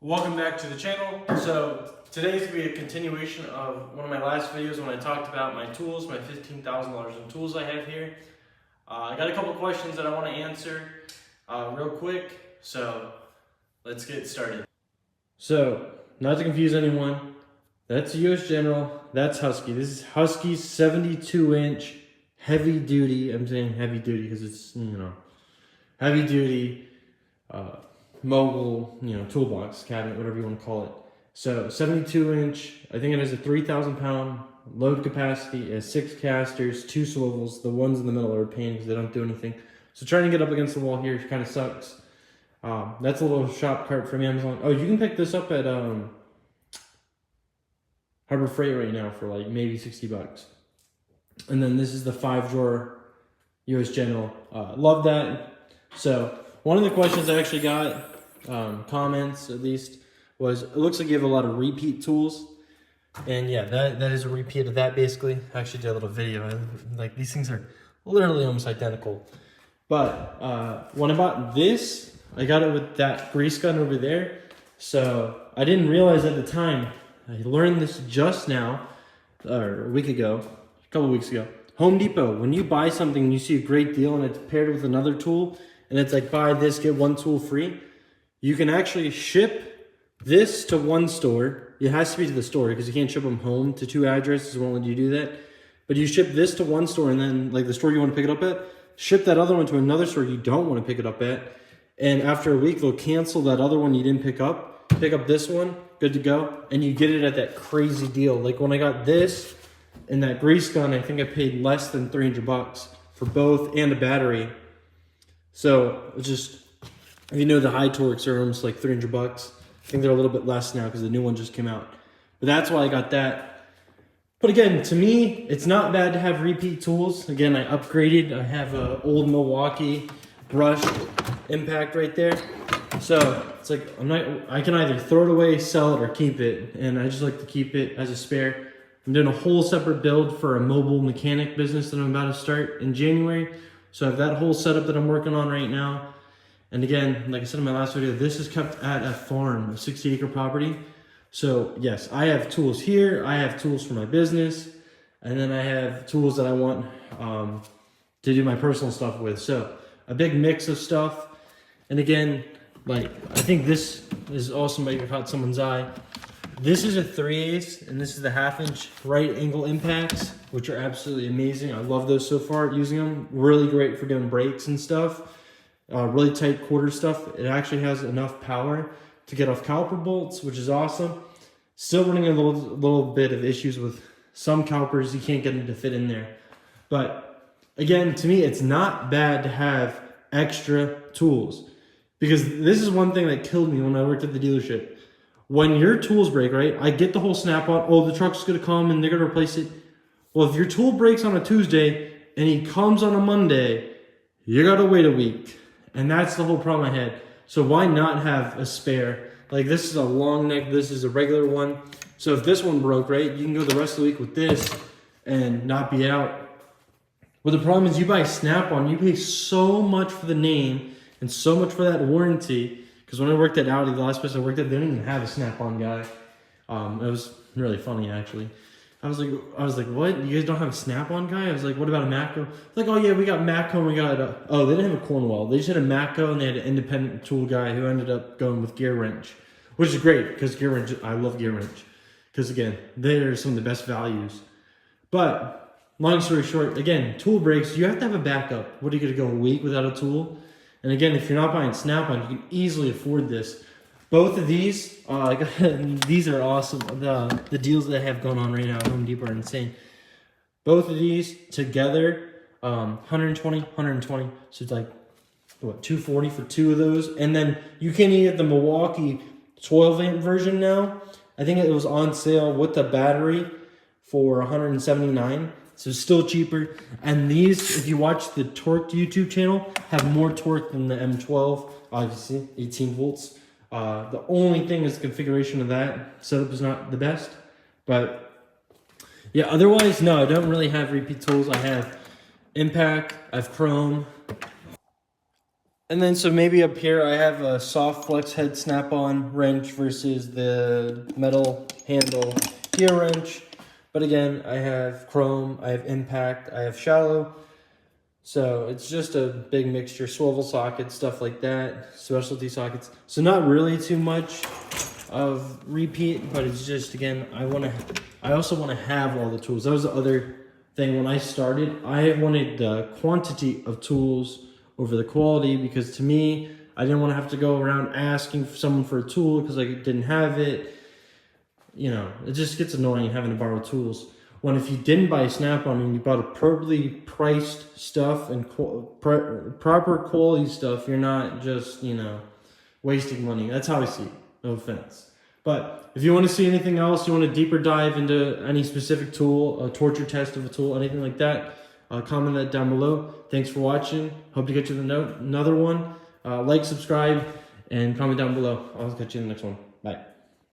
Welcome back to the channel. So today's gonna be a continuation of one of my last videos when I talked about my tools, my $15,000 in tools I have here. I got a couple questions that I want to answer real quick, so let's get started. So, not to confuse anyone, that's US General, that's Husky. This is Husky's 72-inch heavy duty. I'm saying heavy duty because it's, heavy duty mobile, toolbox cabinet, whatever you want to call it. So 72-inch, I think it has a 3,000 pound load capacity, it has 6 casters, 2 swivels. The ones in the middle are a pain because they don't do anything. So trying to get up against the wall here kind of sucks. That's a little shop cart from Amazon. Oh, you can pick this up at Harbor Freight right now for like maybe 60 bucks. And then this is the 5-drawer US General. Love that. So one of the questions I actually got, comments at least, was it looks like you have a lot of repeat tools. And yeah, that is a repeat of that basically. I actually did a little video. Like, these things are literally almost identical. But when I bought this, I got it with that grease gun over there. So I didn't realize at the time, I learned this just now, or a week ago, a couple weeks ago. Home Depot, when you buy something and you see a great deal and it's paired with another tool, and it's like buy this, get one tool free, you can actually ship this to one store. It has to be to the store because you can't ship them home to 2 addresses. It won't let you do that. But you ship this to one store, and then like the store you want to pick it up at, ship that other one to another store you don't want to pick it up at. And after a week, they'll cancel that other one you didn't pick up this one, good to go. And you get it at that crazy deal. Like when I got this and that grease gun, I think I paid less than 300 bucks for both and a battery. So it's just, if you know, the high torques are almost like 300 bucks. I think they're a little bit less now because the new one just came out. But that's why I got that. But again, to me, it's not bad to have repeat tools. Again, I upgraded. I have an old Milwaukee brushed impact right there. So it's like, I can either throw it away, sell it, or keep it. And I just like to keep it as a spare. I'm doing a whole separate build for a mobile mechanic business that I'm about to start in January. So I have that whole setup that I'm working on right now. And again, like I said in my last video, this is kept at a farm, a 60-acre property. So yes, I have tools here. I have tools for my business. And then I have tools that I want to do my personal stuff with. So a big mix of stuff. And again, like, I think this is awesome, but you caught someone's eye. This is a 3/8, and this is the 1/2-inch right angle impacts, which are absolutely amazing. I love those so far, using them. Really great for doing brakes and stuff. Really tight quarter stuff. It actually has enough power to get off caliper bolts, which is awesome. Still running a little bit of issues with some calipers. You can't get them to fit in there. But again, to me, it's not bad to have extra tools, because this is one thing that killed me when I worked at the dealership. When your tools break, right, I get the whole snap-on, oh, the truck's going to come and they're going to replace it. Well, if your tool breaks on a Tuesday and he comes on a Monday, you got to wait a week. And that's the whole problem I had. So why not have a spare? Like, this is a long neck, this is a regular one. So if this one broke, right, you can go the rest of the week with this and not be out. Well, the problem is you buy Snap-on, you pay so much for the name and so much for that warranty. Because when I worked at Audi, the last place I worked at, they didn't even have a Snap-on guy. It was really funny, actually. I was like, what? You guys don't have a Snap-on guy? I was like, what about a Matco? Like, oh yeah, we got Matco and we got, oh, they didn't have a Cornwall. They just had a Matco and they had an independent tool guy who ended up going with Gear Wrench. Which is great, because Gear Wrench, I love Gear Wrench. Because again, they're some of the best values. But, long story short, again, tool breaks, you have to have a backup. What, are you going to go a week without a tool? And again, if you're not buying Snap-on, you can easily afford this. Both of these, these are awesome. The deals that I have going on right now at Home Depot are insane. Both of these together, 120, 120. So it's like, what, 240 for 2 of those. And then you can get the Milwaukee 12-amp version now. I think it was on sale with the battery for 179. So it's still cheaper. And these, if you watch the Torqued YouTube channel, have more torque than the M12. Obviously, 18 volts. The only thing is the configuration of that setup is not the best. But yeah, otherwise, no, I don't really have repeat tools. I have impact, I have chrome, And then so maybe up here I have a soft flex head snap-on wrench versus the metal handle gear wrench. But again, I have chrome, I have impact, I have shallow. So it's just a big mixture, swivel sockets, stuff like that, specialty sockets. So not really too much of repeat, but it's just, again, I also want to have all the tools. That was the other thing when I started. I wanted the quantity of tools over the quality, because to me, I didn't want to have to go around asking for someone for a tool because I didn't have it. You know, it just gets annoying having to borrow tools. When if you didn't buy Snap-on and you bought appropriately priced stuff and proper quality stuff, you're not just, you know, wasting money. That's how I see it. No offense. But if you want to see anything else, you want a deeper dive into any specific tool, a torture test of a tool, anything like that, comment that down below. Thanks for watching. Hope to get you another one. Like, subscribe, and comment down below. I'll catch you in the next one. Bye.